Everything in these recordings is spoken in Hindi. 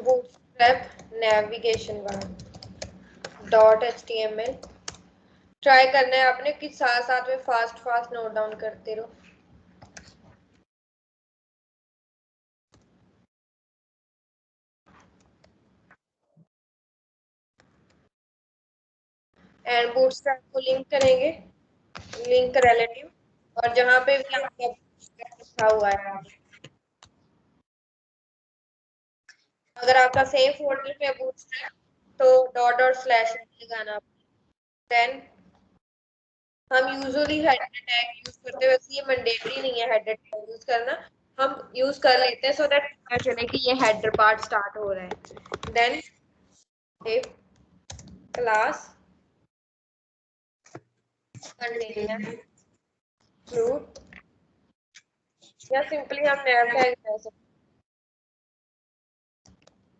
Bootstrap navigation bar .html try करना है आपने कि साथ साथ में फास्ट नोट डाउन करते रहो। एंड बूटस्ट्रैप को लिंक करेंगे, लिंक रिलेटिव, और जहां पे भी आपका लिखा हुआ है, अगर आपका सेम फोल्डर में बूटस्ट्रैप तो .// लगाना। देन हम यूजुअली हेडर टैग यूज करते हैं, वैसे ये मैंडेटरी नहीं है हेडर टैग यूज करना, हम यूज कर लेते हैं सो दैट पता चले कि ये हेडर पार्ट स्टार्ट हो रहा है। Then if class container fruit, या सिंपली हम नया टैग दे सकते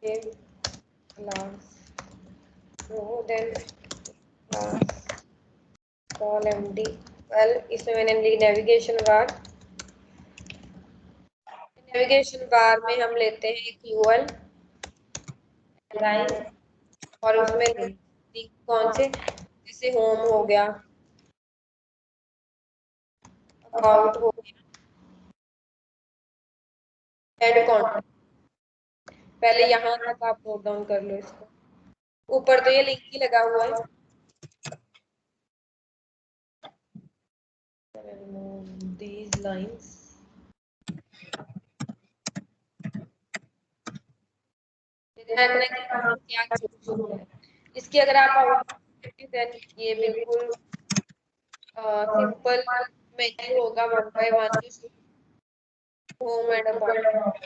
हैं क्लास, तो then class call MD. Well इसमें मैंने नेविगेशन बार, नेविगेशन बार में हम लेते हैं एक यूएल लाइन, और उसमें लिंक कौन से, जैसे होम हो गया, अबाउट हो गया, एड कॉन्टेक्ट। पहले यहाँ तक आप नोट डाउन कर लो इसको, ऊपर तो ये लिंक ही लगा हुआ है। These lines, देखना कि कहाँ क्या चीज है इसकी, अगर आप आउटपुट देन ये बिल्कुल सिंपल मेन्यू होगा 1 by 1, होम एंड अबाउट।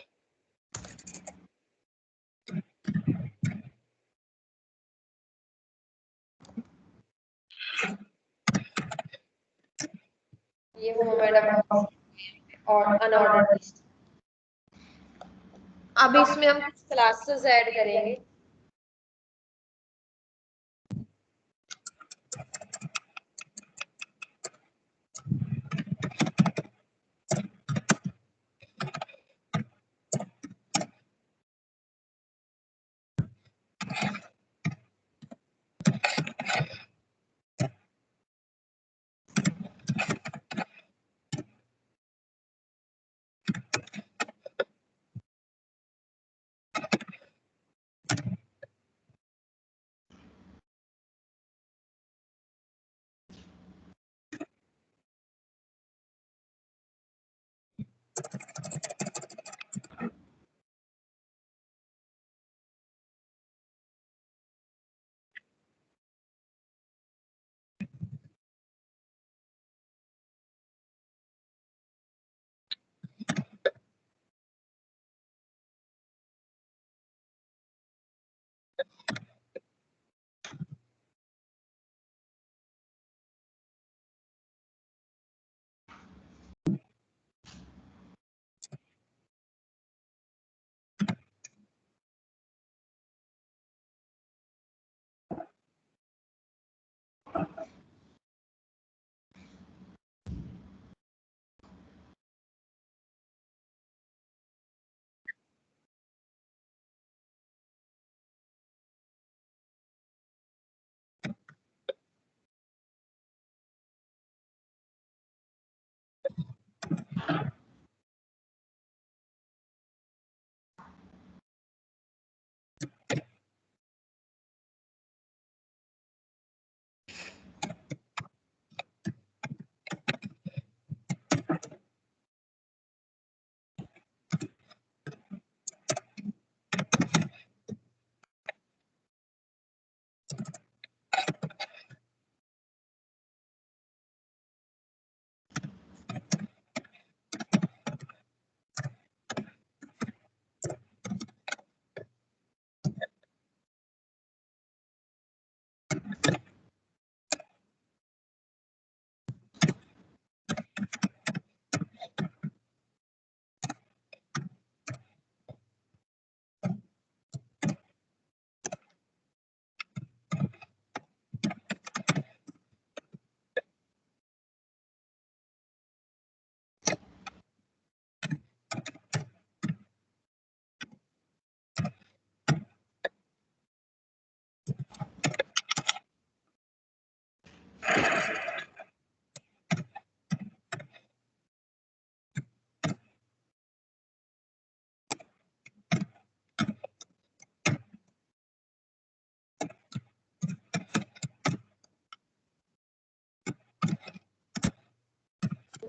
ये होम एंड अबाउट और अनऑर्डर्ड लिस्ट। अब इसमें हम कुछ क्लासेस ऐड करेंगे।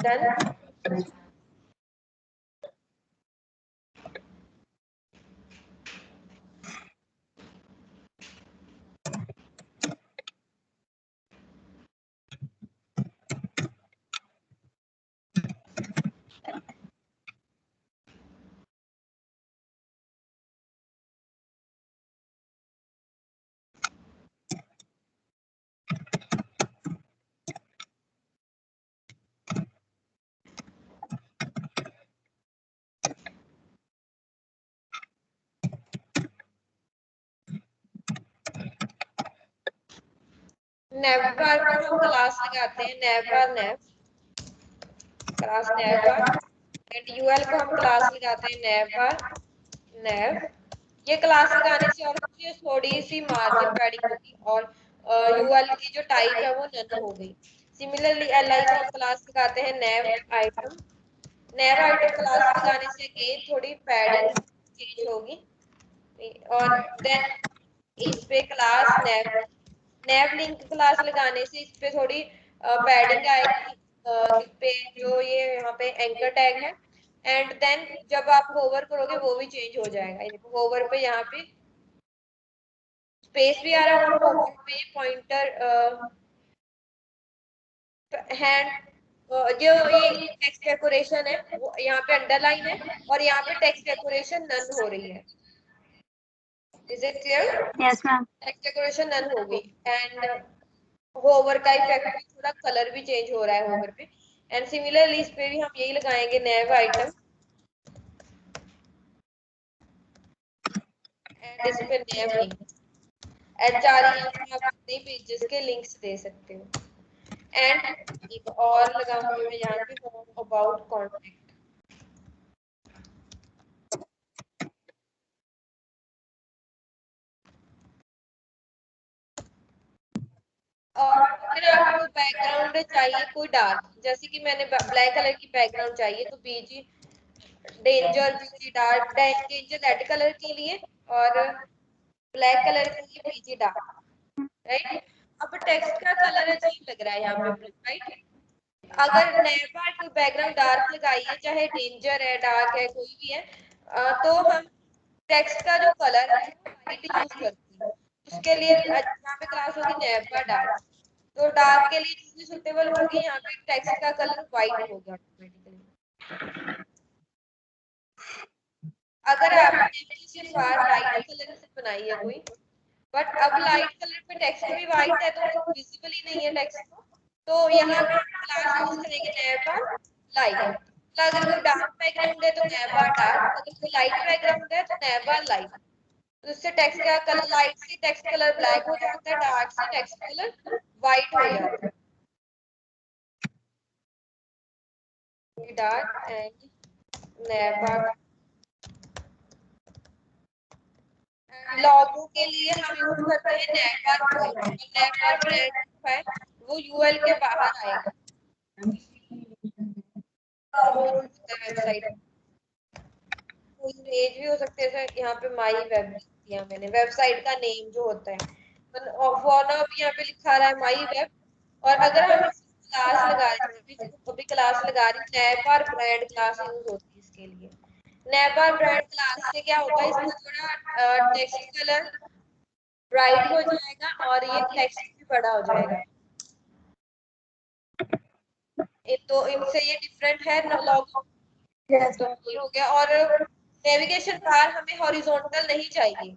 डन। नेवबार को हम क्लास लगाते हैं नेवबार नेव, क्लास नेवबार, एंड यूएल को हम क्लास लगाते हैं नेवबार नेव। ये क्लास लगाने से और थोड़ी सी मार्जिन पैडिंग होगी और यूएल की जो टाइप है वो नन हो गई। सिमिलरली एलआई को हम क्लास लगाते हैं नेव आइटम, नेव आइटम क्लास लगाने से अगेन थोड़ी पैडिंग चेंज होगी। और देन इस पे क्लास नेव, नेव लिंक क्लास लगाने से इस पे थोड़ी पैडिंग आएगी, इस पे जो ये यहाँ पे एंकर टैग है। एंड देन जब आप होवर करोगे वो भी चेंज हो जाएगा। ये देखो होवर पे यहाँ पे स्पेस भी आ रहा है और होवर पे पॉइंटर हैंड, जो ये टेक्स्ट डेकोरेशन है वो यहाँ पे अंडरलाइन है और यहाँ पे टेक्स्ट डेकोरेशन नन हो रही है। Is it clear? Yes ma'am. Text decoration none हो गई एंड होवर का इफेक्ट भी, थोड़ा कलर भी चेंज हो रहा है होवर पे। एंड सिमिलरली इस पे भी हम यही लगाएंगे नेव आइटम एंड इस पे नेव लिंक, HREF में आप अपने पेजेस के लिंक्स दे सकते हो। एंड एक और लगाऊंगी मैं यहाँ पे होम अबाउट कॉन्टेक्ट। और अगर आपको बैकग्राउंड चाहिए कोई डार्क, जैसे कि मैंने ब्लैक कलर की बैकग्राउंड चाहिए तो बीजी डेंजर, बीजी डार्क, डेंजर रेड कलर के लिए और ब्लैक कलर के लिए बीजी डार्क, राइट। अब टेक्स्ट का कलर अजीब लग रहा है यहाँ पे, राइट। अगर नेवर कोई बैकग्राउंड डार्क लगाइए, चाहे डेंजर है डार्क है कोई भी है, तो हम टेक्स्ट का जो कलर है वो लाइट यूज करते हैं। उसके लिए यहाँ पे क्लास होगी नेवर डार्क, तो डार्क के लिए जो भी सुटेबल होगी यहाँ पे टेक्स्ट का कलर व्हाइट होगा ऑटोमेटिकली। अगर आपने सिर्फ लाइट कलर से बनाई है कोई, बट अब लाइट कलर पे टेक्स्ट भी व्हाइट है तो विजिबल ही नहीं है टेक्स्ट, तो यहाँ पे क्लास यूज करेंगे नेवर लाइट। तो अगर कोई डार्क बैकग्राउंड है तो नेवर डार्क, अगर कोई लाइट बैकग्राउंड है तो नेवर लाइट। तो इससे टेक्स्ट का कलर, लाइट से टेक्स्ट कलर ब्लैक हो जाता है, डार्क से टेक्स्ट कलर व्हाइट हो जाता है। Dark and never. लॉगो के लिए हम यूज करते हैं नेवर ब्रांड, नेवर ब्रांड है वो यूएल के बाहर आएगा, वेबसाइट कोई पेज भी हो सकते हैं। यहाँ पे माई वेब दिया मैंने, वेबसाइट का नेम जो होता है, फॉर नाउ भी यहाँ पे लिखा रहा है माई वेब। और अगर हम क्लास लगा रहे हैं, अभी क्लास लगा रही हूँ, नेवर ब्रांड क्लास यूज होती है इसके लिए। नेवर ब्रांड क्लास से क्या होगा, इसका थोड़ा टेक्स्ट कलर ब्राइट हो जाएगा और ये टेक्स्ट भी बड़ा हो जाएगा। तो इनसे ये डिफरेंट है लॉगो, तो ये हो गया। और नेविगेशन बार हमें हॉरिजॉन्टल नहीं चाहिए,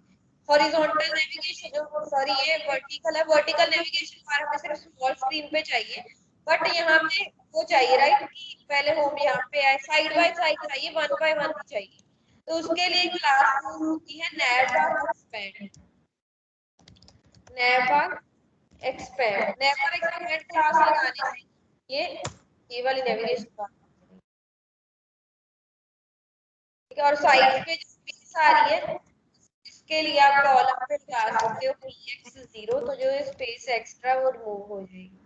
हॉरिजॉन्टल नेविगेशन, सॉरी ये वर्टिकल है, वर्टिकल नेविगेशन बार हमें सिर्फ स्मॉल स्क्रीन पे चाहिए। बट यहाँ पे वो चाहिए, राइट, कि पहले होम यहाँ पे है, साइड बाय साइड चाहिए, 1 बाय 1 चाहिए। तो उसके लिए क्लास यूज होती है never expand, never expand. Never expand class लगाने से ये वाली नेविगेशन बार, ठीक है। और साइड पे जो स्पेस आ रही है इसके लिए आप कॉलम पे लगा सकते हो px0, तो जो स्पेस एक्स्ट्रा वो रिमूव हो जाएगी।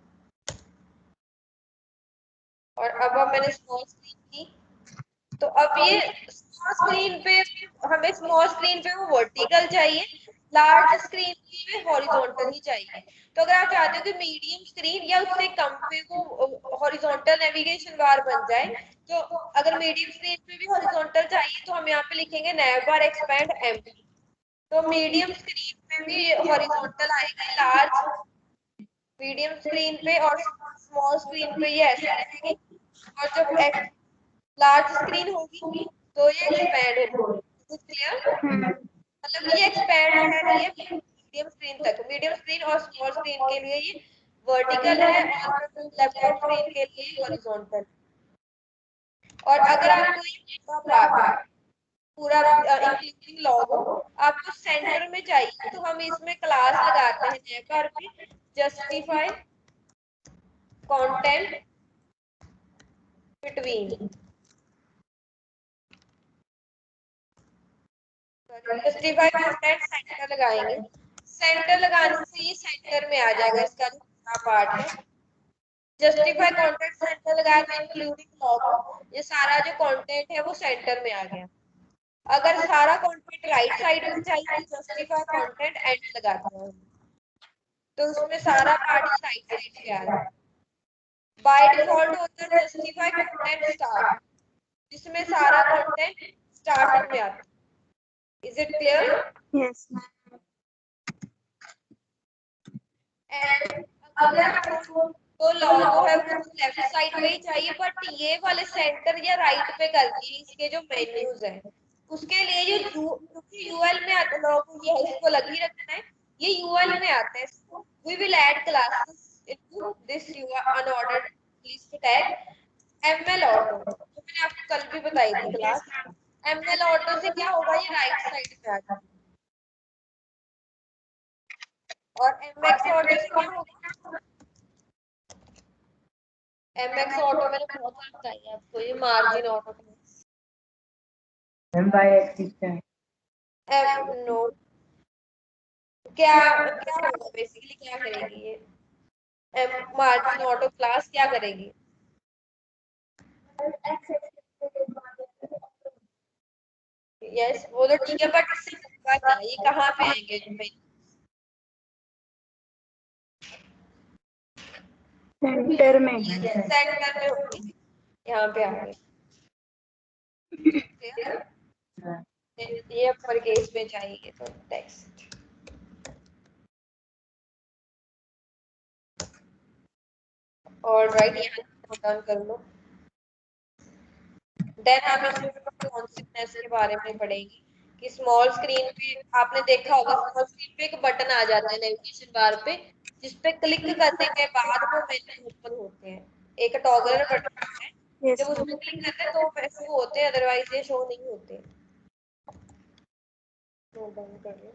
और अब मैंने स्मॉल स्क्रीन की, तो अब ये स्मॉल स्क्रीन पे हमें, स्मॉल स्क्रीन पे वो वर्टिकल चाहिए, लार्ज स्क्रीन पे पे हॉरिजॉन्टल ही चाहिए। तो अगर आप चाहते हो कि मीडियम स्क्रीन या उससे कम पे वो हॉरिजॉन्टल नेविगेशन बार बन जाए, तो अगर मीडियम स्क्रीन पे भी हॉरिजॉन्टल चाहिए तो हम यहाँ पे लिखेंगे नैव बार एक्सपैंड एम। तो मीडियम स्क्रीन पे भी हॉरिजॉन्टल आएगी लार्ज, मीडियम स्क्रीन पे और स्मॉल स्क्रीन पे ये ऐसे रहेगी, और जब लार्ज स्क्रीन होगी तो ये एक्सपैंड होगी। क्लियर? मतलब ये एक्सपैंड है नहीं है मीडियम स्क्रीन तक, मीडियम स्क्रीन और स्मॉल स्क्रीन के लिए ये वर्टिकल है और लैपटॉप स्क्रीन के लिए हॉरिजॉन्टल। और अगर आपको ये पूरा पार्ट पूरा इंक्लूडिंग लोगो आपको सेंटर में चाहिए तो हम इसमें क्लास लगाते हैं नए बार पे justify content between, justify content centre लगाएंगे। सेंटर लगाने से ये सेंटर में आ जाएगा, इसका जो पूरा पार्ट है। जस्टिफाई कंटेंट सेंटर लगाया तो इंक्लूडिंग लोगो, ये सारा जो कंटेंट है वो सेंटर में आ गया। अगर सारा कंटेंट राइट साइड में चाहिए तो जस्टिफाई कंटेंट एंड लगाते हैं, तो उसमें सारा पार्ट ही राइट साइड पे आ रहा है। बाय डिफॉल्ट होता है जस्टिफाई कंटेंट स्टार्ट, जिसमें सारा कंटेंट स्टार्ट में आता है। Is it clear? Yes ma'am. अगर आपको तो लोगो है वो लेफ्ट साइड पे ही चाहिए, बट ये वाले सेंटर या राइट पे कर दिए इसके जो मेन्यूज हैं उसके लिए ये क्योंकि यूएल में आता लोगो ये है, इसको लग ही रखना है, ये यूएल में आता है। We will add classes into this unordered list tag ML auto, जो मैंने आपको कल भी बताई थी क्लास। एमएल ऑटो से क्या होगा, ये राइट साइड पे आ जाएगा, और एमएक्स ऑटो से क्या होगा, एमएक्स ऑटो मैंने बहुत बार बताई है आपको, ये margin auto M by axis है। एम नो क्या क्या होगा, बेसिकली क्या करेगी ये एम मार्जिन ऑटो क्लास क्या करेगी? यस वो तो ठीक है, बट इससे होगा क्या, ये कहाँ पे आएंगे सेंटर में। सेंटर में होंगे, यहाँ पे आएंगे। ये अपर केस में चाहिए तो टेक्स्ट, और राइट यहाँ नोट डाउन कर लो। देन हम इसमें रिस्पॉन्सिवनेस के बारे में पढ़ेंगे कि स्मॉल स्क्रीन पे आपने देखा होगा, स्मॉल स्क्रीन पे एक बटन आ जाता है नेविगेशन बार पे, जिस पे क्लिक करने के बाद वो मेन्यू ओपन होते हैं, एक टॉगल बटन है, यस जब उसमें क्लिक करते हैं तो वो शो होते हैं, अदरवाइज ये शो नहीं होते। नोट डाउन कर लो।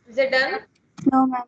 Is it done? No, ma'am.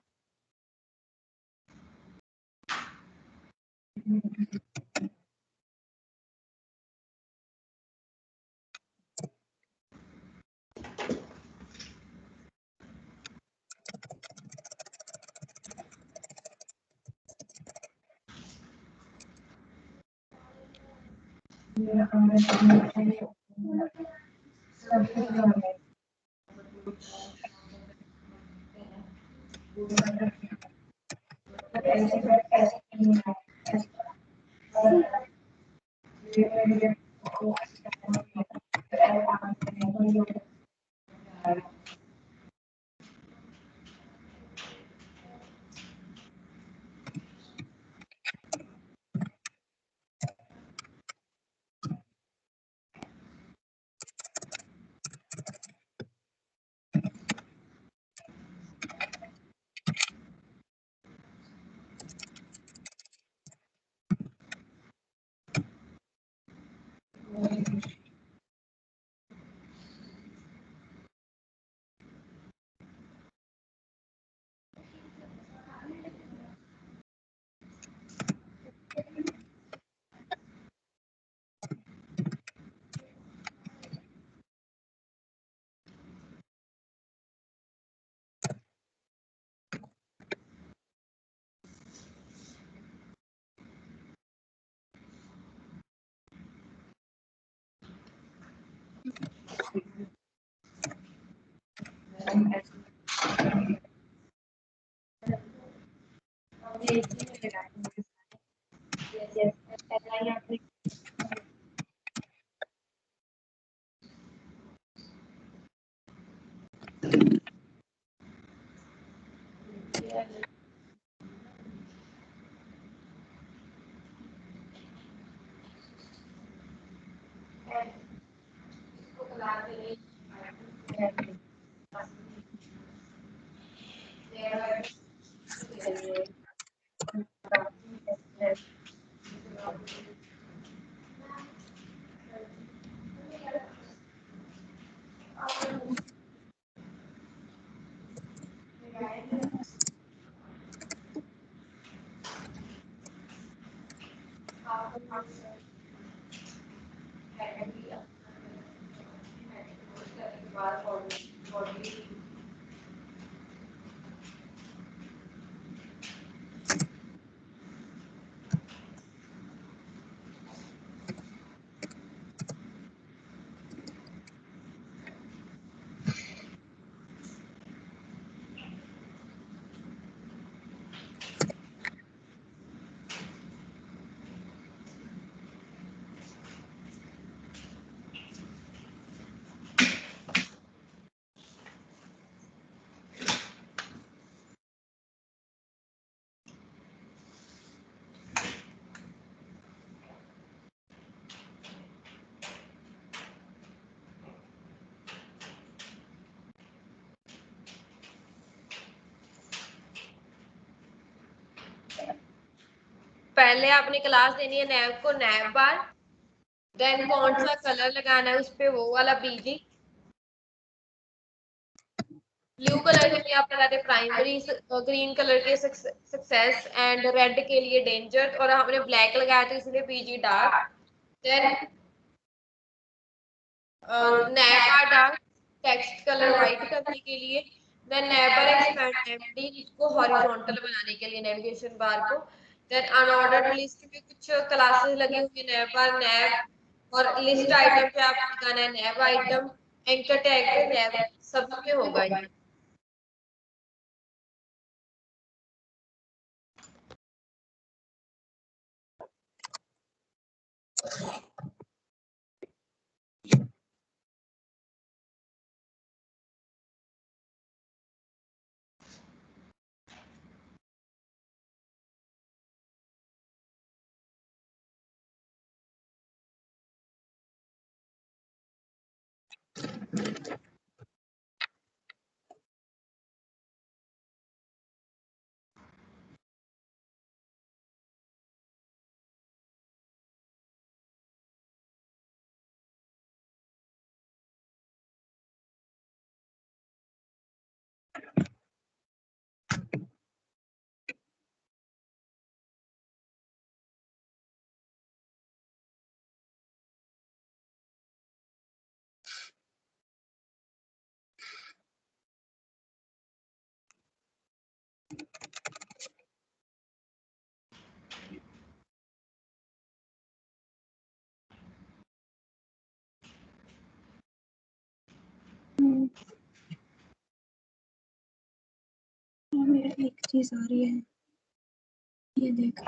पहले आपने क्लास देनी है नैब को नैब बार, देन कौन सा कलर लगाना है उस पे वो वाला बीजी। ब्लू कलर के लिए आप लगाते प्राइमरी, ग्रीन कलर के सक्सेस एंड रेड के लिए डेंजर, और हमने ब्लैक लगाया तो इसलिए bg dark. Then navbar dark text colour white करने के लिए। देन नैबर एक्सपेंड एमडी इसको हॉरिजॉन्टल बनाने के लिए नेविगेशन बार को। देन अनऑर्डर्ड लिस्ट में कुछ क्लासेस लगी हुई नैबर नैब, और लिस्ट आइटम पे आपको लगाना है नैब आइटम, एंकर टैग पे नैब, सब में होगा ये। एक चीज आ रही है, ये देख।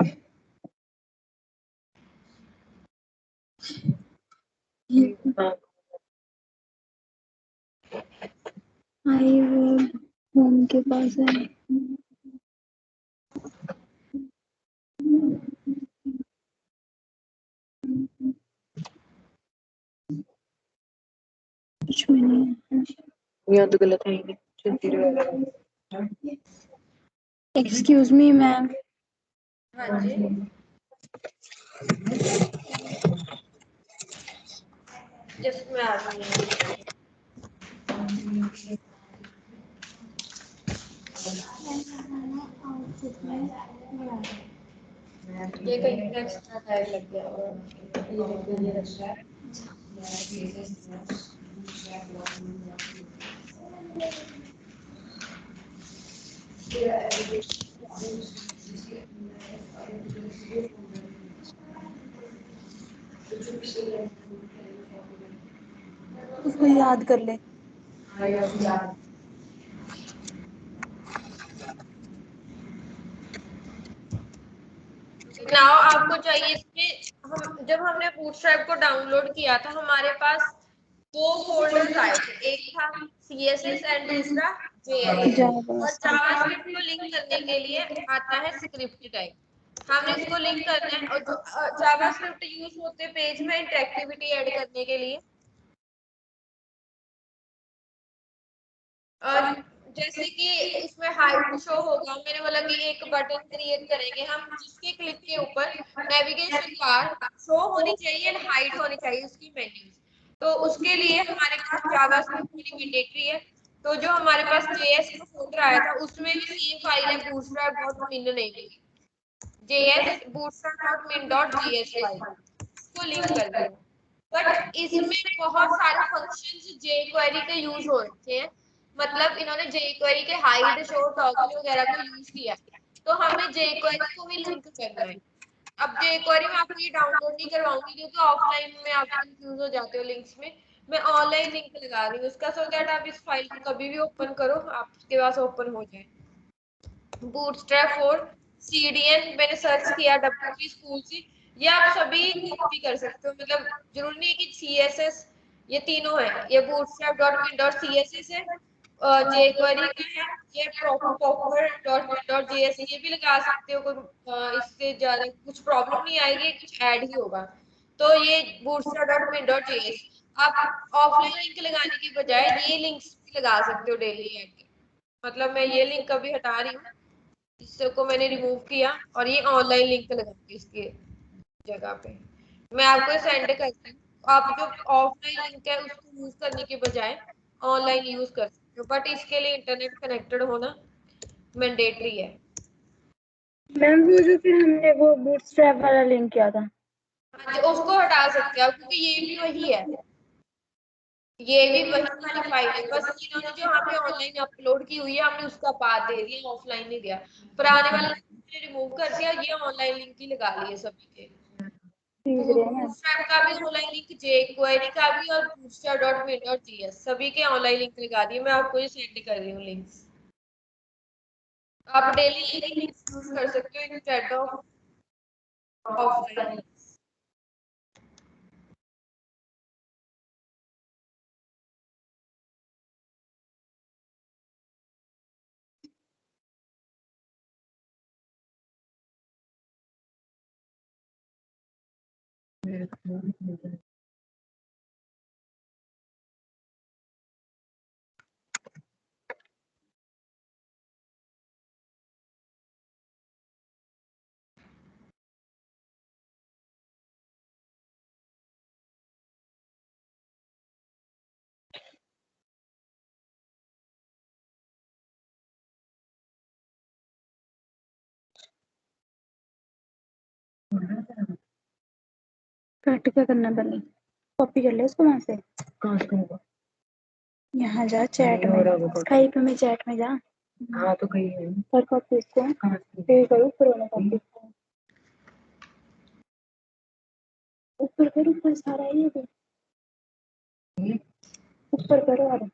ये आई वो होम के पास है। कुछ भी नहीं है। यहाँ तो गलत है ही नहीं, चलती रहो। Excuse me ma'am. हाँ जी, जस्ट मैं आ रही हूँ। ये कहीं पे एक्स्ट्रा टाइम लग गया और ये देखो ये रखा है। उसको याद कर ले। नाउ आपको चाहिए इसमें, हम जब हमने बूटस्ट्रैप को डाउनलोड किया था हमारे पास दो फोल्डर्स आए थे, एक था CSS एंड दूसरा JS। और जावास्क्रिप्ट को लिंक करने के लिए आता है स्क्रिप्ट टाइप। हमने इसको लिंक करना है और जो जावास्क्रिप्ट यूज होते हैं पेज में इंटरेक्टिविटी ऐड करने के लिए। और जैसे कि इसमें हाइड शो होगा, मैंने बोला कि एक बटन क्रिएट करेंगे हम जिसके क्लिक के ऊपर नेविगेशन बार शो होनी चाहिए एंड हाइड होनी चाहिए उसकी मेन्यूज। तो उसके लिए हमारे पास जावास्क्रिप्ट होनी मैंडेटरी है। तो जो हमारे पास JS का फोल्डर आया था उसमें भी सेम फाइल है bootstrap.min नेम की, JS bootstrap.min.js फाइल, इसको लिंक कर दिया। बट इसमें बहुत सारे फंक्शंस jQuery के यूज हो रखे हैं, मतलब इन्होंने jQuery के हाइड शो टॉगल वगैरह को यूज किया है। तो हमें jQuery को भी लिंक करना है। अब jQuery में आपको ये डाउनलोड नहीं करवाऊंगी क्योंकि ऑफलाइन में आप कंफ्यूज हो जाते हो लिंक्स में। मैं ऑनलाइन लिंक लगा रही हूँ उसका, सो दैट आप इस फाइल को कभी भी ओपन करो आपके पास ओपन हो जाए। बूटस्ट्रैप फॉर CDN मैंने सर्च किया WP स्कूल से। ये आप सभी कॉपी कर सकते हो, मतलब जरूरी नहीं है कि CSS, ये तीनों है, ये bootstrap.min.css है, jQuery का है, ये proper.min.js ये भी लगा सकते हो, कोई इससे ज्यादा कुछ प्रॉब्लम नहीं आएगी, कुछ ऐड ही होगा। तो ये bootstrap.min.js आप ऑफलाइन लिंक लगाने की बजाय ये लिंक्स भी लगा सकते हो डेली ऐड के। मतलब मैं ये लिंक अभी हटा रही हूँ, इसको मैंने रिमूव किया और ये ऑनलाइन लिंक लगाऊंगी इसके जगह पे। मैं आपको सेंड करती हूँ, आप जो ऑफलाइन लिंक है उसको यूज करने के बजाय ऑनलाइन यूज कर सकते हो, बट इसके लिए इंटरनेट कनेक्टेड होना मैंडेटरी है। मैम वो जो फिर हमने वो बूटस्ट्रैप वाला लिंक किया था, हाँ जी, उसको हटा सकते हो आप क्योंकि ये भी वही है, ये भी वही वाली फाइल है, बस इन्होंने जो यहाँ पे ऑनलाइन अपलोड की हुई है हमने उसका पाथ दे दिया, ऑफलाइन नहीं दिया। पुराने वाले लिंक रिमूव कर दिया, ये ऑनलाइन लिंक ही लगा लिए सभी के। ठीक है मैम। बूटस्ट्रैप का भी ऑनलाइन लिंक, jQuery का भी और bootstrap.min.js सभी के ऑनलाइन लिंक लगा दिए। मैं आपको ये सेंड कर रही हूँ लिंक्स, आप डेली यही लिंक्स यूज कर सकते हो इंस्टेड ऑफ ऑफलाइन। कट क्या करना पहले, कॉपी कर ले उसको वहां से। कहाँ से होगा? यहाँ जा चैट नहीं हो रहा में, वो copy। स्काइप में चैट में जा। हाँ तो कहीं है। कर कॉपी इसको, कहाँ से? फिर करो ऊपर वाला कॉपी, ऊपर करो, ऊपर सारा ये दे। ऊपर करो और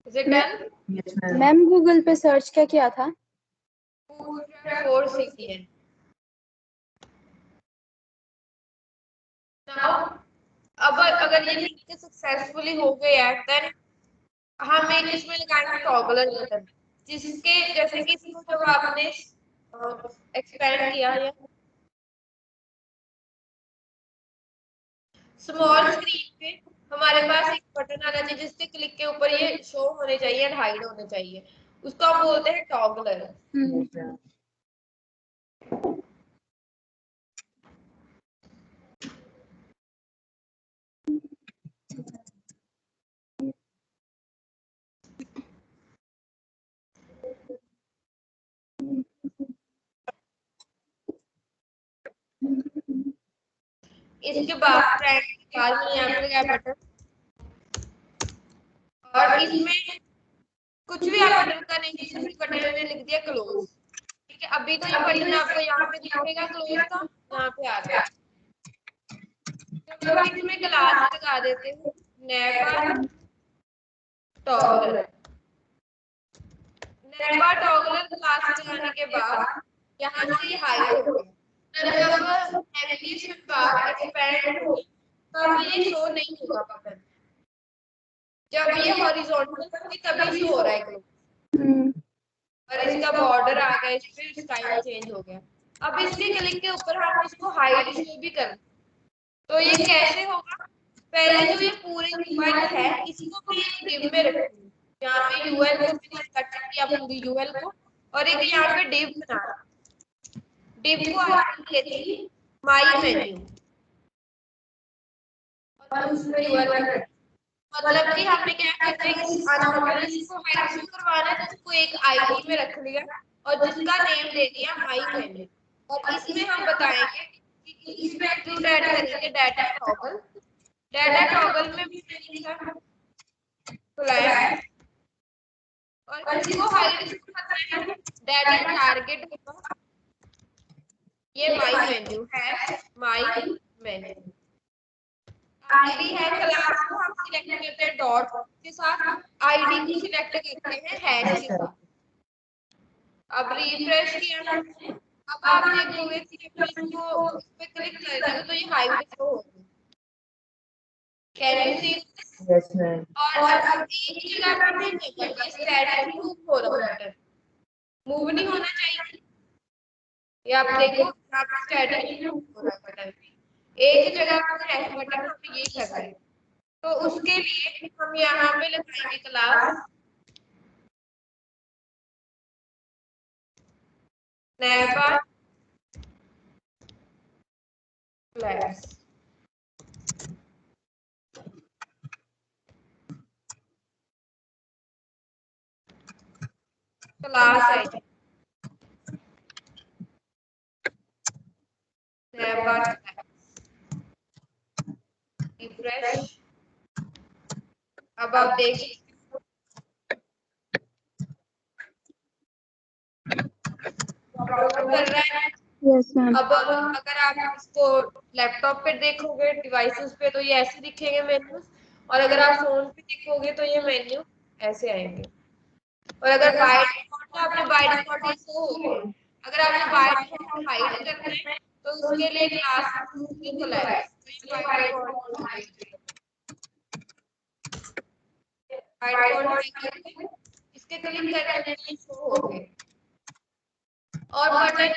Is it done? Yes, ma'am. Ma'am Google पे सर्च क्या किया था? Bootstrap 4 CPN. Now, अब अगर ये लिंक सक्सेसफुली हो गया है, देन हम एक इसमें लगाएंगे टॉगलर बटन, जिसके जैसे कि इसको जब आपने एक्सपेंड किया या स्मॉल स्क्रीन पे हमारे पास एक बटन आना चाहिए जिसके क्लिक के ऊपर ये शो होने चाहिए एंड हाइड होने चाहिए, उसको हम बोलते हैं टॉगलर। इसके बाद फ्रेंड के बाद मैंने यहाँ पे लगाया बटन, और इसमें कुछ भी आप बटन का नहीं, सिर्फ बटन मैंने लिख दिया क्लोज। ठीक है, अभी तो ये बटन आपको यहाँ पे दिखेगा क्लोज का, यहाँ पे आ गया। जब हम इसमें ग्लास लगा देते हैं, never toggler, never toggler glass लगाने के बाद यहाँ से हाइड हो गया। जब एप्लीकेशन बार एक्सपेंड हो तब ये शो नहीं होगा बटन, जब ये हॉरिजॉन्टल होगी तभी शो हो रहा है क्लोज। और इसका बॉर्डर आ गया, इस पे स्टाइल चेंज हो गया। अब इसके क्लिक के ऊपर हम इसको हाइड शो भी कर, तो ये कैसे होगा? पहले जो ये पूरे यूआई है इसको भी एक डिव में रखेंगे, यहाँ पे यूएल को मैंने कट किया पूरी यूएल को, और एक यहाँ पे डिव बना, डिव को आईडी देती माय मेन्यू और उसमें यूएल रख, मतलब कि हमने क्या करना है, इस अनऑर्डर लिस्ट को हाइड शो करवाना है, तो उसको एक आईडी में रख लिया और जिसका नेम दे दिया माय मेन्यू, और इसमें हम बताएंगे कि इसमें इंक्लूड ऐड करेंगे डाटा टॉगल। डाटा टॉगल में भी मैंने लिखा फ्लैग, और इसको हाइड शो करना है, डाटा टारगेट होगा ये माय मेन्यू है, माय मेन्यू आईडी है, क्लास को हम सिलेक्ट करते हैं डॉट के साथ, आईडी को सिलेक्ट करते हैं हैश के साथ। अब रिफ्रेश किया हमने, अब आप देखोगे कि जब इसको इस पे क्लिक करेंगे तो ये हाइड शो होगी। Can you see? Yes, ma'am. और अब एक ही जगह पर नहीं होगा, ये स्टैटिक लूप हो रहा है बटन, मूव नहीं होना चाहिए। ये आप देखो आप स्टैटिक लूप हो रहा है बटन, एक जगह पर है बटन, हम ये कर रहे हैं। तो उसके लिए हम यहाँ पे लगाएंगे class never class, class ID never class, refresh. अब आप देख कर रहा है। Yes ma'am. अब अगर आप इसको लैपटॉप पे देखोगे डिवाइसेस पे तो ये ऐसे दिखेंगे मेन्यूज, और अगर आप फोन पे देखोगे तो ये मेन्यू ऐसे आएंगे। और अगर बाय डिफॉल्ट आपने बाय डिफॉल्ट ये शो हो गए, अगर आपने बाय डिफॉल्ट हाइड करना है तो उसके लिए क्लास की कोलैप्स, तो ये बाय डिफॉल्ट बाय डिफॉल्ट इसके क्लिक करने पे शो हो गए, और बटन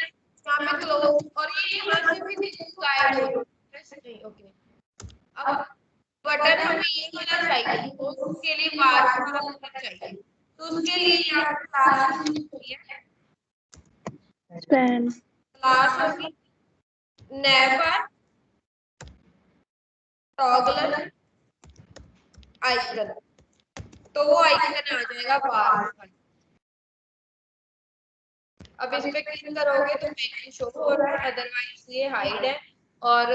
यहाँ पे क्लोज, और ये यहाँ से भी गायब हो नहीं। ओके, अब बटन हमें ये वाला चाहिए, तो उसके लिए बार वाला बटन चाहिए, तो उसके लिए यहाँ पे क्लास यूज किया है, स्पैन क्लास होगी nav bar, toggle आइकन, तो वो आइकन आ जाएगा बार पर। अब इस पे क्लिक करोगे तो मेन्यू शो हो रहा है, अदरवाइज ये हाइड है। और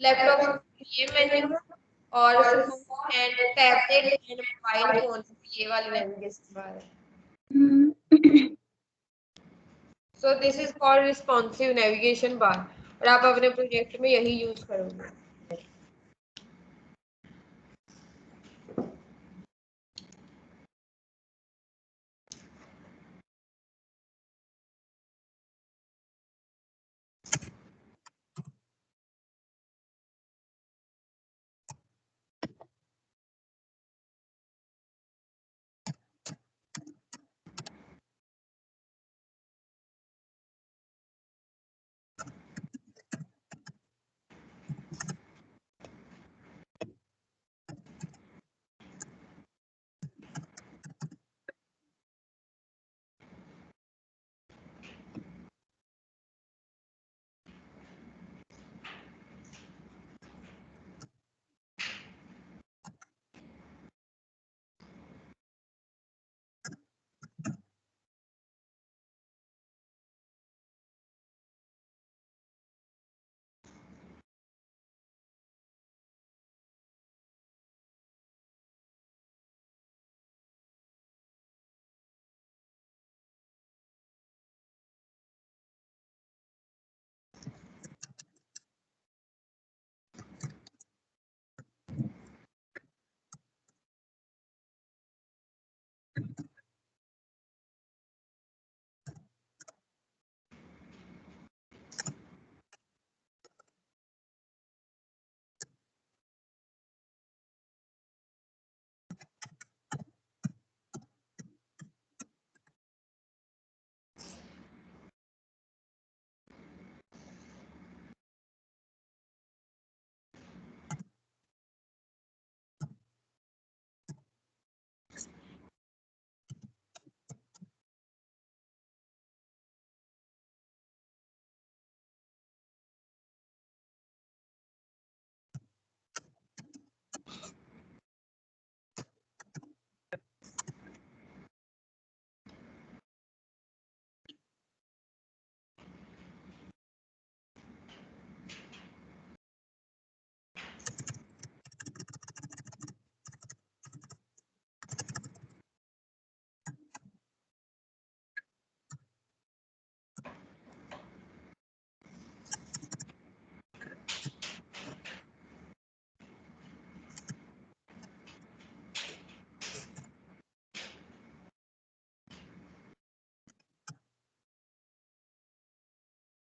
लैपटॉप ये मेन्यू और and tablet and mobile phone ये वाली नेविगेशन बार है। So this is called responsive navigation bar, और आप अपने प्रोजेक्ट में यही यूज करोगे।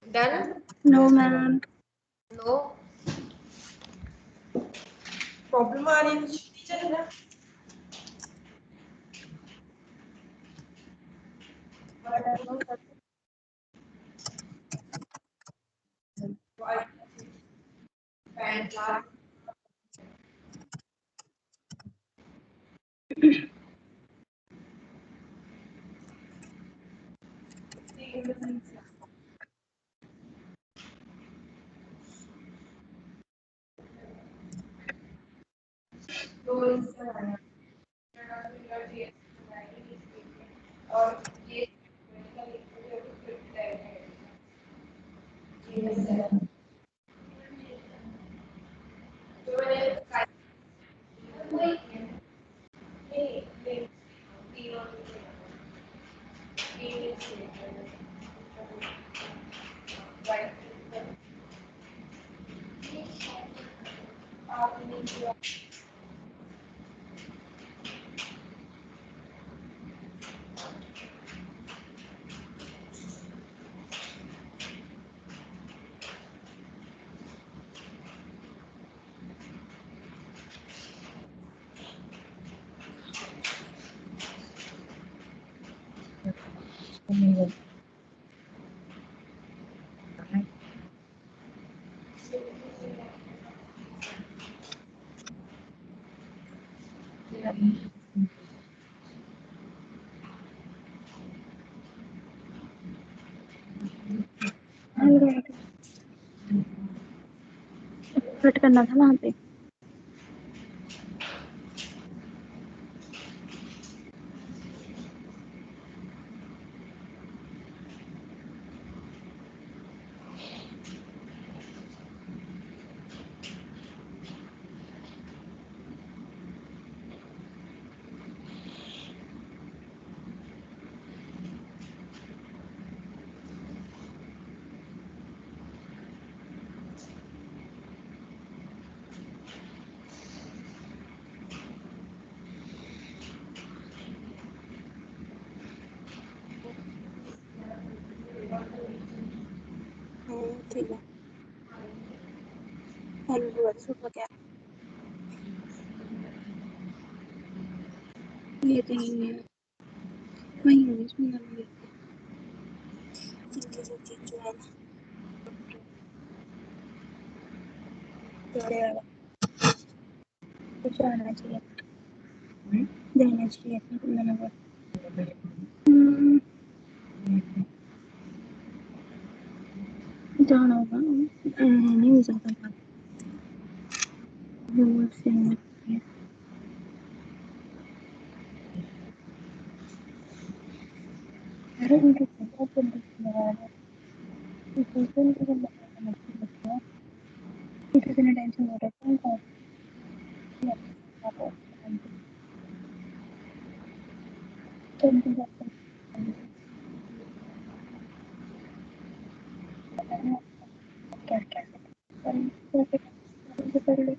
Done? No, ma'am. No problem आ रही है कुछ टीचर है ना? All right. फिट करना था वहाँ पे। ठीक है। हेलो सुबह क्या ये तो ही है वही है इसमें लगी जिनकी जो चीज जो है ना जोड़े वाला कुछ आना चाहिए देना चाहिए मैंने बोला जाना होगा नहीं हो सकता था वो से अरे उनके बहुत बंदे लगा रहा है तो इतने टेंशन हो रहा है क्या क्या कर ले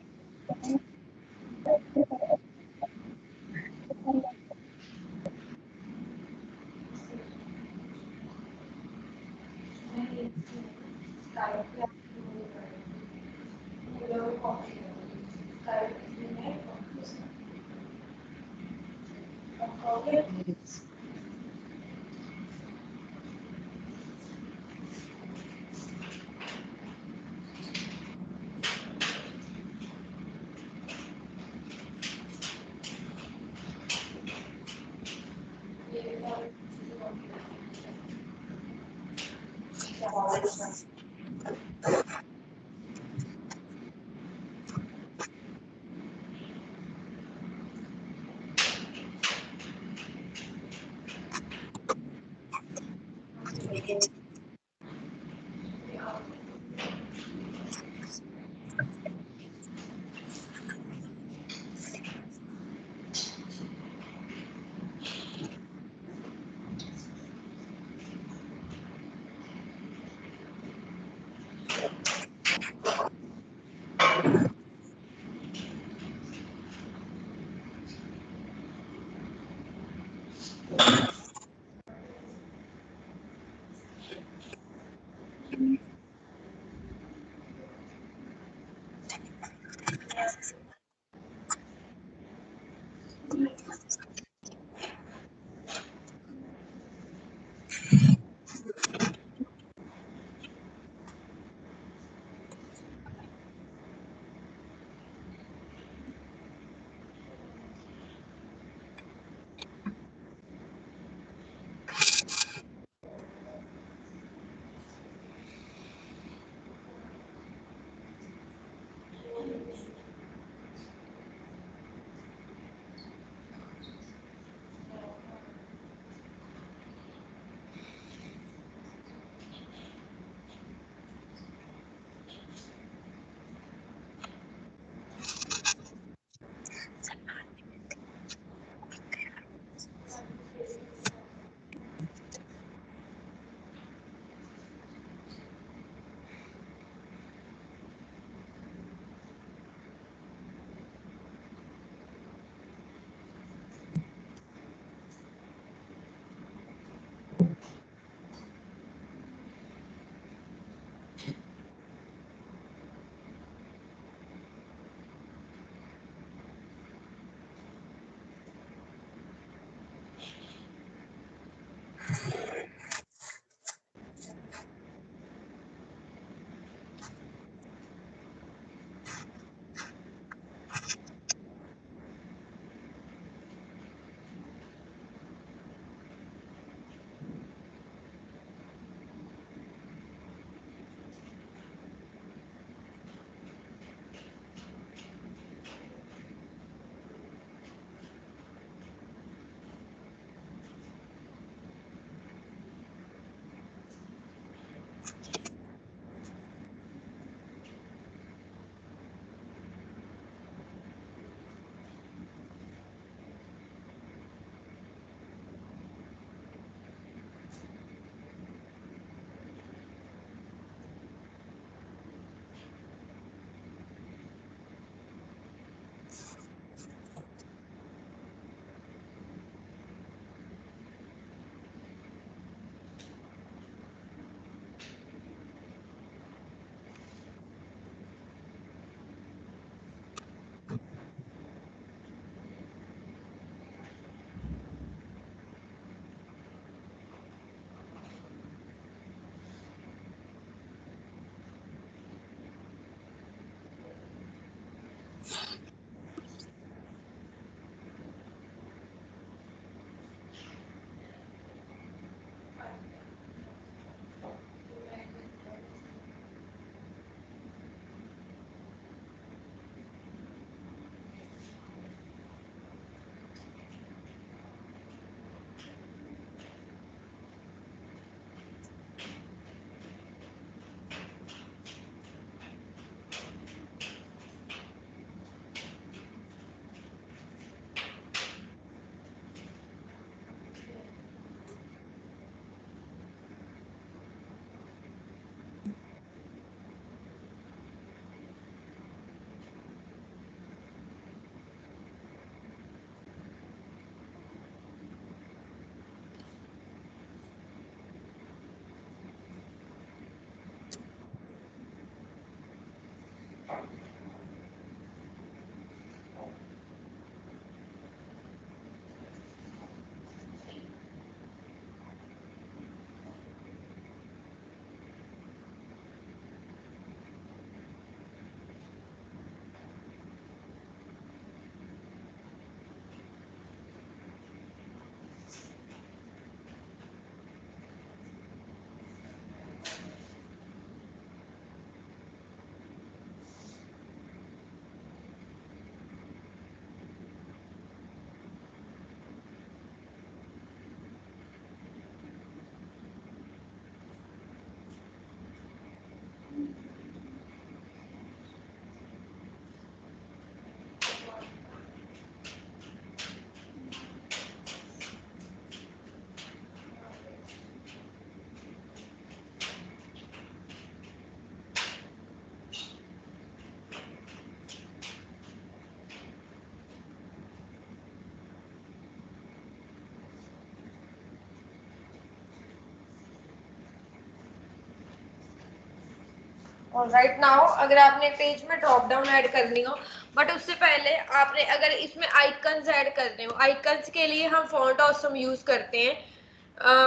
राइट नाउ अगर आपने पेज में ड्रॉप डाउन ऐड करनी हो, बट उससे पहले आपने अगर इसमें आइकन्स ऐड करने हो, आइकन्स के लिए हम फॉन्ट ऑसम यूज करते हैं।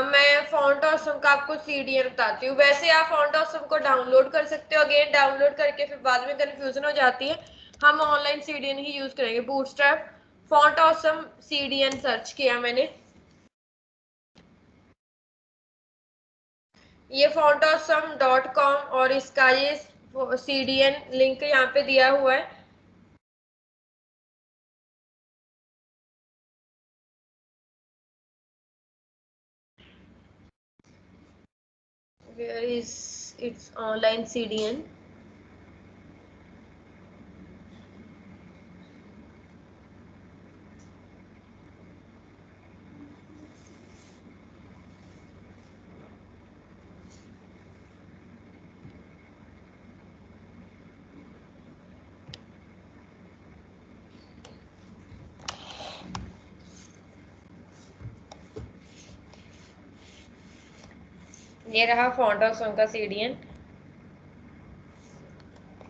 मैं फॉन्ट ऑसम का आपको सीडीएन बताती हूँ। वैसे आप फॉन्ट ऑसम को डाउनलोड कर सकते हो, अगेन डाउनलोड करके फिर बाद में कंफ्यूजन हो जाती है। हम ऑनलाइन सीडीएन ही यूज करेंगे। Bootstrap font awesome CDN search किया मैंने, ये fontawesome.com और इसका ये सीडीएन लिंक यहाँ पे दिया हुआ है। Where is its online CDN? ये रहा fontawesome का सीडीएन।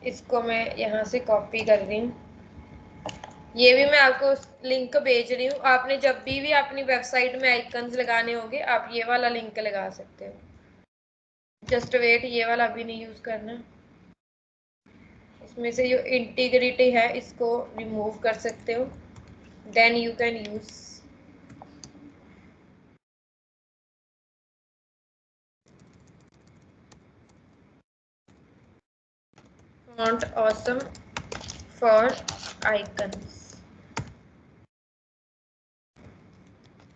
इसको मैं यहाँ से कॉपी कर रही हूँ। ये भी मैं आपको लिंक भेज रही हूँ। आपने जब भी अपनी वेबसाइट में आइकन्स लगाने होंगे आप ये वाला लिंक लगा सकते हो। जस्ट वेट, ये वाला अभी नहीं यूज करना। इसमें से जो इंटीग्रिटी है इसको रिमूव कर सकते हो, then you can use. Font awesome for icons,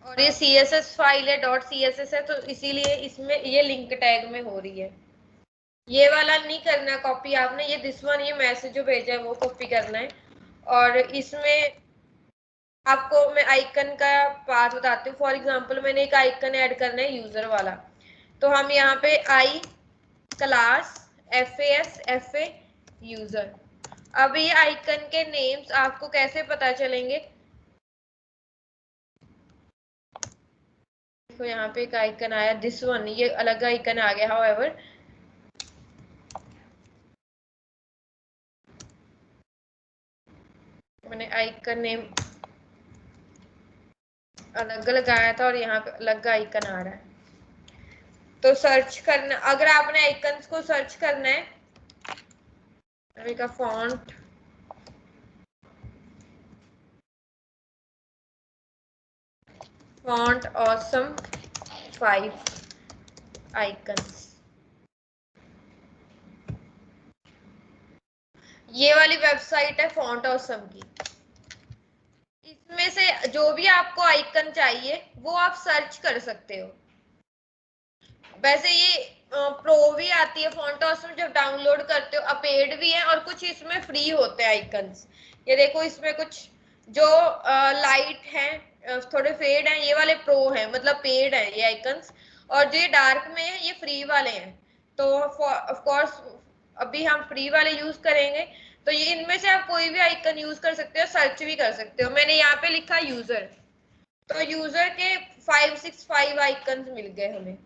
और ये CSS फाइल है, .css है, तो इसीलिए इसमें ये लिंक टैग में हो रही है। ये वाला नहीं करना कॉपी आपने, ये दिस वन, ये मैसेज जो भेजा है वो कॉपी करना है। और इसमें आपको मैं आइकन का पाथ बताती हूँ। फॉर एग्जांपल मैंने एक आइकन ऐड करना है यूजर वाला, तो हम यहाँ पे आई क्लास FAS यूजर। अब ये आइकन के नेम्स आपको कैसे पता चलेंगे? तो यहाँ पे एक आइकन आया दिस वन, ये अलग आइकन आ गया। हाउएवर मैंने आइकन नेम अलग लगाया था और यहाँ पे अलग आइकन आ रहा है। तो सर्च करना, अगर आपने आइकन्स को सर्च करना है, अभी का फॉन्ट ऑसम 5 आइकन्स, ये वाली वेबसाइट है फॉन्ट ऑसम की। इसमें से जो भी आपको आइकन चाहिए वो आप सर्च कर सकते हो। वैसे ये प्रो भी आती है फॉन्ट ऑसम, जब डाउनलोड करते हो अपेड भी है, और कुछ इसमें फ्री होते हैं आइकन्स। ये देखो इसमें कुछ जो लाइट हैं, थोड़े फेड हैं, ये वाले प्रो हैं, मतलब पेड है ये आइकन्स। और जो ये डार्क में है ये फ्री वाले हैं। तो ऑफ कोर्स अभी हम फ्री वाले यूज करेंगे। तो ये इनमें से आप कोई भी आइकन यूज कर सकते हो, सर्च भी कर सकते हो। मैंने यहाँ पे लिखा यूजर, तो यूजर के 565 आइकन्स मिल गए हमें।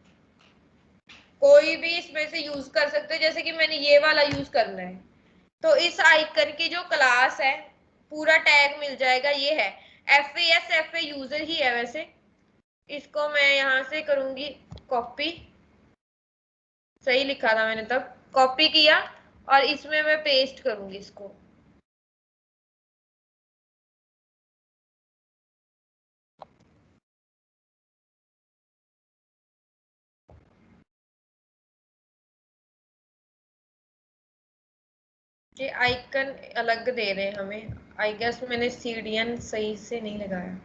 कोई भी इसमें से यूज कर सकते हो, जैसे कि मैंने ये वाला यूज करना है, तो इस आइकन की जो क्लास है पूरा टैग मिल जाएगा। ये है FAS यूजर ही है वैसे। इसको मैं यहाँ से करूंगी कॉपी, सही लिखा था मैंने तब, कॉपी किया और इसमें मैं पेस्ट करूंगी इसको। ये आइकन अलग दे रहे हैं हमें, आई गेस मैंने सीडीएन सही से नहीं लगाया।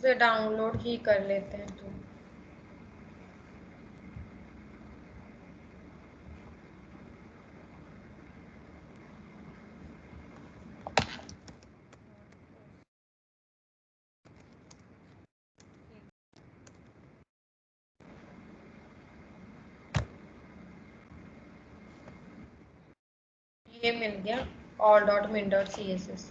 उसे डाउनलोड ही कर लेते हैं तो ये मिल गया all.min.css।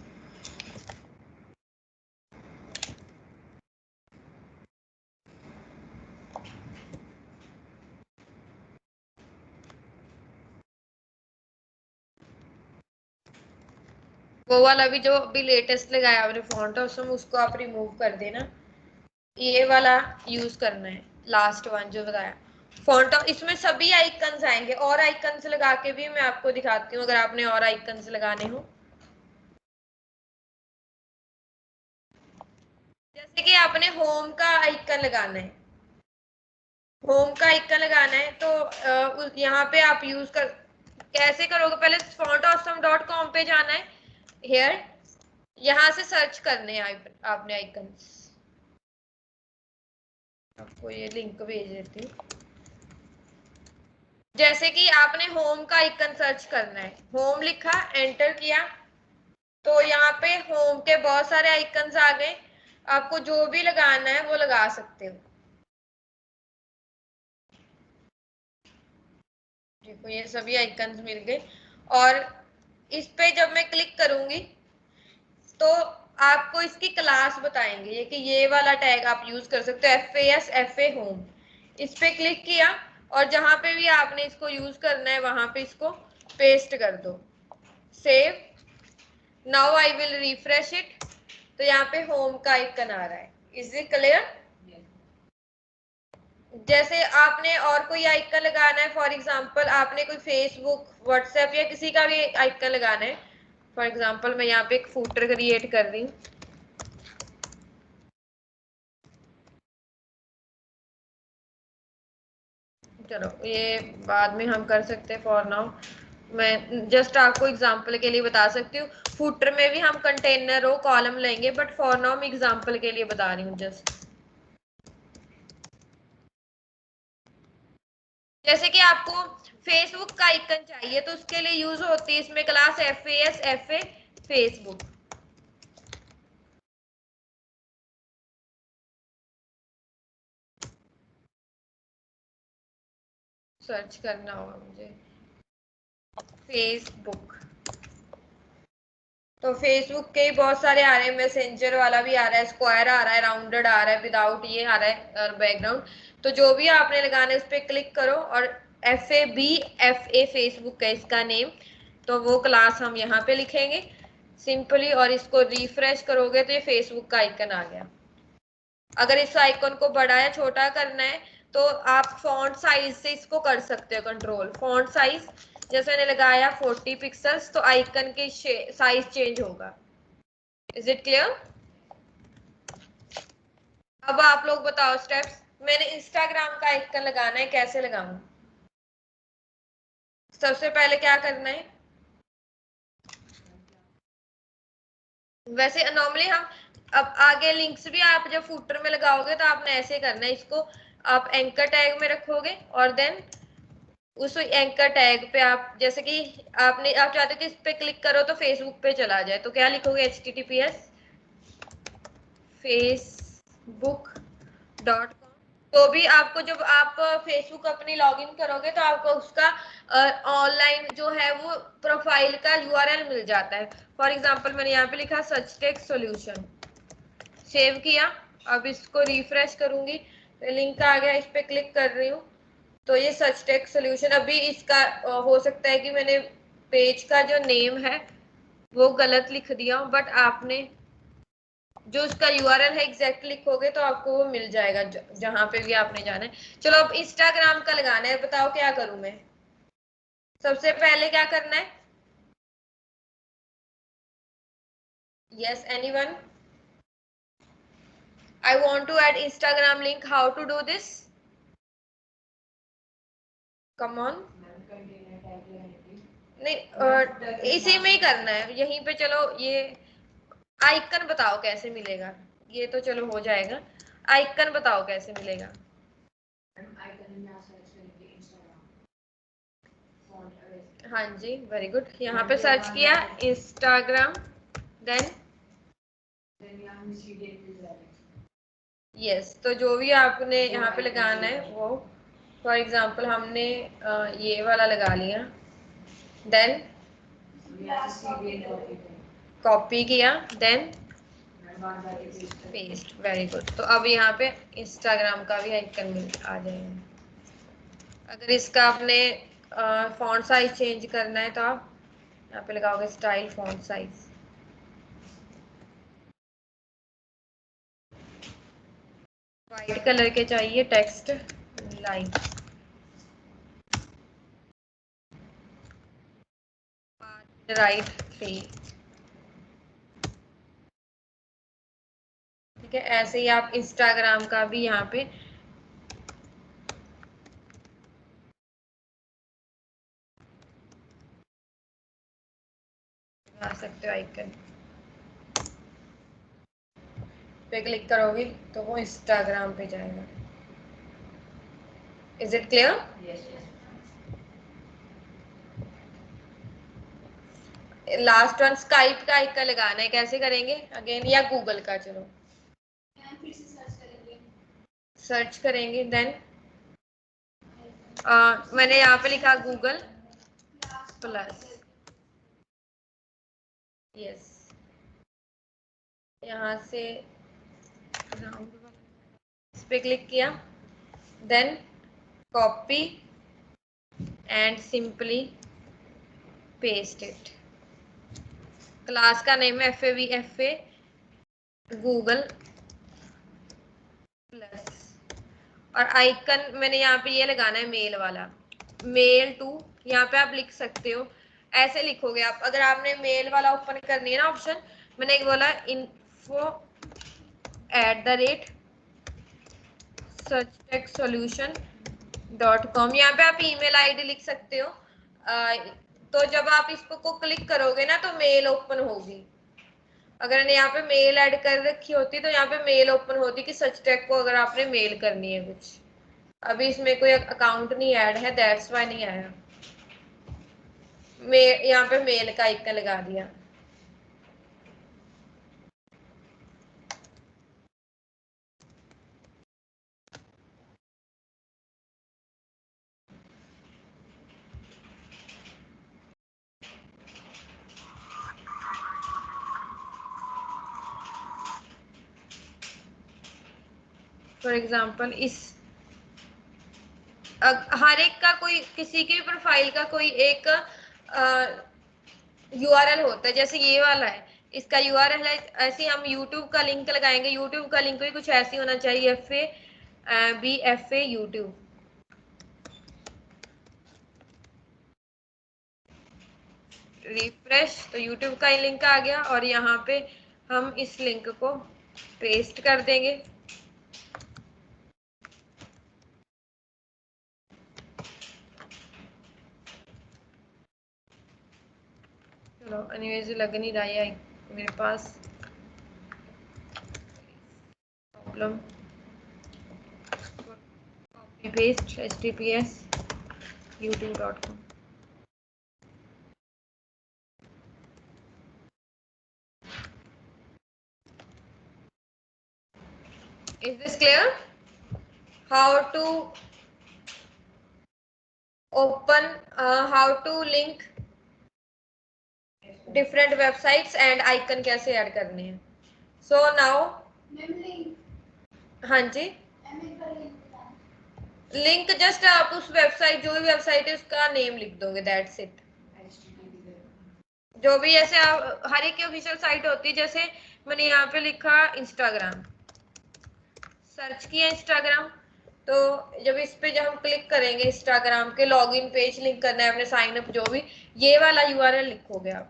वो वाला भी जो अभी लेटेस्ट लगाया आपने फॉन्ट ऑसम उसको आप रिमूव कर देना, ये वाला यूज करना है लास्ट वन जो बताया फॉन्ट। इसमें सभी आइकन्स आएंगे, और आइकन्स लगा के भी मैं आपको दिखाती हूँ अगर आपने और आइकन्स लगाने हो। जैसे कि आपने होम का आइकन लगाना है, होम का आइकन लगाना है तो यहाँ पे आप यूज कर कैसे करोगे, पहले fontawesome.com पे जाना है, हेयर यहाँ से सर्च करने हैं आपने आइकन्स। आपको ये लिंक भेज देती हूँ। जैसे कि आपने होम का आइकन सर्च करना है, होम लिखा, एंटर किया, तो यहाँ पे होम के बहुत सारे आइकन्स आ गए, आपको जो भी लगाना है वो लगा सकते हो। देखो ये सभी आइकन्स मिल गए, और इस पे जब मैं क्लिक करूंगी तो आपको इसकी क्लास बताएंगे ये कि ये वाला टैग आप यूज कर सकते हो, FAS FA होम। इस पे क्लिक किया और जहां पे भी आपने इसको यूज करना है वहां पे इसको पेस्ट कर दो, save. Now I will refresh it, तो यहाँ पे होम का आइकन आ रहा है। Is it clear? जैसे आपने और कोई आइकन लगाना है, फॉर एग्जांपल आपने कोई फेसबुक, व्हाट्सएप या किसी का भी आइकन लगाना है, फॉर एग्जांपल मैं यहाँ पे एक फूटर क्रिएट कर रही हूँ। चलो ये बाद में हम कर सकते हैं, फॉर नाउ मैं जस्ट आपको एग्जांपल के लिए बता सकती हूँ। फूटर में भी हम कंटेनर रो कॉलम लेंगे, बट फॉर नाउ मैं एग्जांपल के लिए बता रही हूँ जस्ट। जैसे कि आपको फेसबुक का आइकन चाहिए तो उसके लिए यूज होती है इसमें class FAS FA Facebook. Search करना होगा मुझे फेसबुक, तो फेसबुक के ही बहुत सारे आ रहे हैं, मैसेंजर वाला भी आ रहा है, स्क्वायर आ रहा है, राउंडेड आ रहा है, विदाउट ये आ रहा है बैकग्राउंड। तो जो भी आपने लगाना है उस पर क्लिक करो, और FABFA फेसबुक का इसका नेम, तो वो क्लास हम यहाँ पे लिखेंगे सिंपली, और इसको रिफ्रेश करोगे तो ये फेसबुक का आइकन आ गया। अगर इस आइकन को बड़ा या छोटा करना है तो आप फॉन्ट साइज से इसको कर सकते हो कंट्रोल। फॉन्ट साइज जैसे मैंने लगाया 40 पिक्सल्स, तो आइकन की साइज चेंज होगा। Is it clear? अब आप लोग बताओ स्टेप्स। मैंने इंस्टाग्राम का आइकन लगाना है, कैसे लगाऊं? सबसे पहले क्या करना है, वैसे नॉर्मली हम अब आगे लिंक्स भी आप जब फूटर में लगाओगे तो आपने ऐसे करना है, इसको आप एंकर टैग में रखोगे और देन उस एंकर टैग पे आप जैसे कि आप चाहते हो कि इस पे क्लिक करो तो फेसबुक पे चला जाए, तो क्या लिखोगे HTTPS facebook.com। तो भी आपको जब आप फेसबुक अपनी लॉगिन करोगे तो आपको उसका ऑनलाइन जो है वो प्रोफाइल का URL मिल जाता है। फॉर एग्जांपल मैंने यहाँ पे लिखा सचटेक सॉल्यूशन, सेव किया। अब इसको रिफ्रेश करूंगी तो लिंक आ गया, इस पे क्लिक कर रही हूँ तो ये सचटेक सॉल्यूशन। अभी इसका हो सकता है कि मैंने पेज का जो नेम है वो गलत लिख दिया हूँ, बट आपने जो उसका URL है एग्जैक्ट लिखोगे तो आपको वो मिल जाएगा जहां पे भी आपने जाना है। चलो अब इंस्टाग्राम का लगाना है, बताओ क्या करूं मैं? सबसे पहले क्या करना है? Yes anyone? I want to add Instagram link, how to do this? Come on. नहीं इसी में ही करना है, यहीं पे। चलो ये आइकन बताओ कैसे मिलेगा, ये तो चलो हो जाएगा। आइकन बताओ कैसे मिलेगा? हाँ जी, वेरी गुड। यहाँ पे सर्च किया इंस्टाग्राम, देन यस, तो जो भी आपने यहाँ पे लगाना है वो, फॉर एग्जांपल हमने ये वाला लगा लिया, देन कॉपी किया, देन पेस्ट, वेरी गुड। तो अब यहाँ पे इंस्टाग्राम का भी आइकन आ जाएगा। अगर इसका आपने फॉन्ट साइज चेंज करना है तो आप यहाँ पे लगाओगे style font size. White colour के चाहिए टेक्स्ट लाइन, राइट 3, ठीक है। ऐसे ही आप इंस्टाग्राम का भी यहाँ पे लगा सकते हो आइकन पे, क्लिक करोगे तो वो इंस्टाग्राम पे जाएगा। Is it clear? Last one Skype का आइकन लगाना है, कैसे करेंगे अगेन, या गूगल का? चलो सर्च करेंगे, देन मैंने यहाँ पे लिखा गूगल प्लस, यस। यहाँ से इस पे क्लिक किया, then copy and simply paste it. Class का नेम है FAV गूगल प्लस, और आइकन मैंने यहाँ पे ये लगाना है मेल वाला, मेल टू। यहाँ पे आप लिख सकते हो, ऐसे लिखोगे आप, अगर आपने मेल वाला ओपन करनी है ना ऑप्शन, मैंने एक बोला info@searchtechsolution.com, यहाँ पे आप ईमेल आईडी लिख सकते हो। तो जब आप इसको क्लिक करोगे ना तो मेल ओपन होगी। अगर यहाँ पे मेल ऐड कर रखी होती तो यहाँ पे मेल ओपन होती कि सच टेक को अगर आपने मेल करनी है कुछ। अभी इसमें कोई अकाउंट नहीं ऐड है, दैट्स वाई नहीं आया। यहाँ पे मेल का आइकन लगा दिया। फॉर एग्जाम्पल इस हर एक का कोई, किसी की भी प्रोफाइल का कोई एक URL होता है, जैसे ये वाला है इसका URL है, ऐसे हम YouTube का लिंक लगाएंगे, YouTube का लिंक भी कुछ ऐसे होना चाहिए, FABFA YouTube। रिफ्रेश तो YouTube का ही लिंक आ गया, और यहाँ पे हम इस लिंक को पेस्ट कर देंगे। चलो एनीवेज लग नहीं रहा है मेरे पास, problem. Copy paste https youtube.com। Is this clear? How to open, how to link different websites and icon कैसे ऐड करने हैं। So now, हाँ जी, लिंक जस्ट आप उस वेबसाइट, जो भी वेबसाइट है उसका नेम लिख दोगे, दैट्स इट। जो भी ऐसे आप, हर एक की ऑफिशियल साइट होती है, जैसे मैंने यहाँ पे लिखा इंस्टाग्राम, सर्च किया इंस्टाग्राम, तो जब इस पे जब हम क्लिक करेंगे इंस्टाग्राम के लॉगिन पेज लिंक करना है अपने साइन अप, जो भी ये वाला URL लिखोगे आप।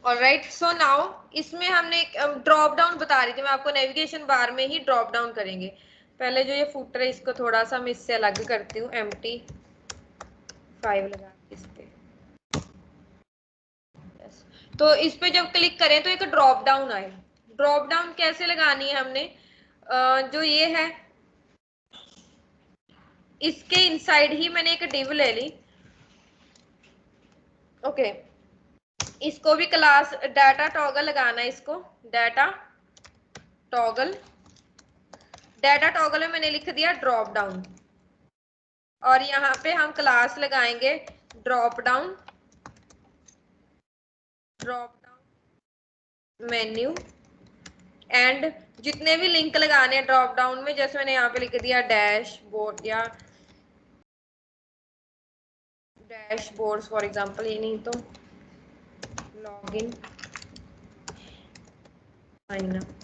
ऑलराइट, सो नाउ इसमें हमने ड्रॉप डाउन बता रही थी मैं आपको, नेविगेशन बार में ही ड्रॉप डाउन करेंगे। पहले जो ये फुटर है इसको थोड़ा सा मैं इससे अलग करती हूँ, MT5 लगा इस पे। तो इस पे जब क्लिक करें तो एक ड्रॉप डाउन आए। ड्रॉप डाउन कैसे लगानी है हमने, जो ये है इसके इनसाइड ही मैंने एक डिव ले ली। ओके, इसको भी क्लास डाटा टॉगल लगाना है, इसको डाटा टॉगल, डाटा टॉगल में मैंने लिख दिया ड्रॉप डाउन, और यहाँ पे हम क्लास लगाएंगे drop down, drop down menu, and जितने भी लिंक लगाने हैं ड्रॉप डाउन में, जैसे मैंने यहाँ पे लिख दिया डैशबोर्ड या डैशबोर्ड फॉर एग्जांपल, ये नहीं तो लॉगिन साइन अप।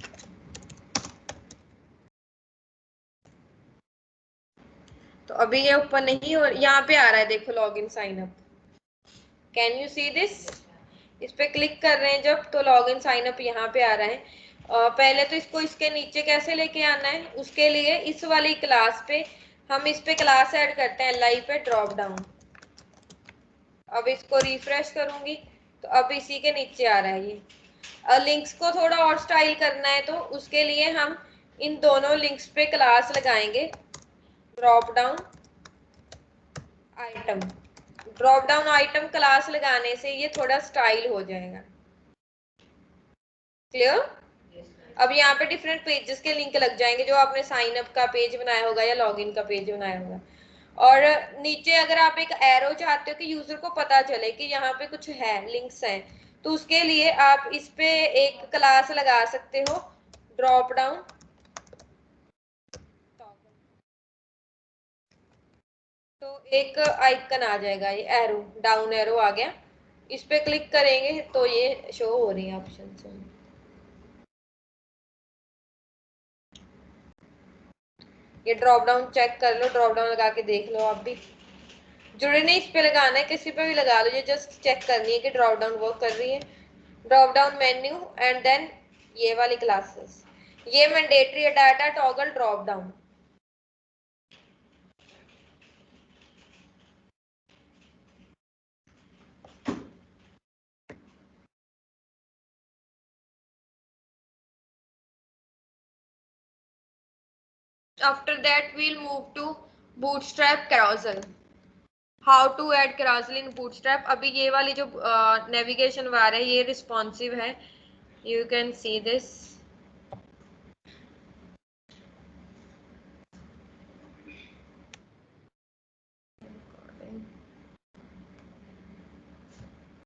तो अभी ये ऊपर नहीं, और यहाँ पे आ रहा है देखो login sign up, can you see this. इस पे क्लिक कर रहे हैं जब तो लॉगिन साइन अप यहाँ पे आ रहा है। पहले तो इसको इसके नीचे कैसे लेके आना है, उसके लिए इस वाली क्लास पे हम इस पे क्लास ऐड करते हैं लाइव पे ड्रॉप डाउन। अब इसको रिफ्रेश करूंगी तो अब इसी के नीचे आ रहा है ये। लिंक्स को थोड़ा और स्टाइल करना है तो उसके लिए हम इन दोनों लिंक्स पे क्लास लगाएंगे drop down item. Drop down item class लगाने से ये थोड़ा स्टाइल हो जाएगा। क्लियर। अब यहाँ पे डिफरेंट पेजेस के लिंक लग जाएंगे, जो आपने साइन अप का पेज बनाया होगा या लॉगिन का पेज बनाया होगा। और नीचे अगर आप एक एरो चाहते हो कि यूजर को पता चले कि यहाँ पे कुछ है, लिंक्स हैं, तो उसके लिए आप इस पे एक क्लास लगा सकते हो ड्रॉप डाउन, तो एक आइकन आ जाएगा, ये एरो डाउन एरो आ गया, इस पे क्लिक करेंगे तो ये शो हो रही है ऑप्शन। ये ड्रॉप डाउन चेक कर लो, ड्रॉप डाउन लगा के देख लो, आप भी जुड़े नहीं इस पे लगाना है, किसी पे भी लगा लो, ये जस्ट चेक करनी है कि ड्रॉप डाउन वर्क कर रही है। Drop down menu and then ये वाली क्लासेस, ये मैंडेटरी है data toggle drop down. After that we'll move to bootstrap carousel. How to add carousel in bootstrap. अभी ये वाली जो नेविगेशन बार है ये रिस्पॉन्सिव है, यू कैन सी दिस।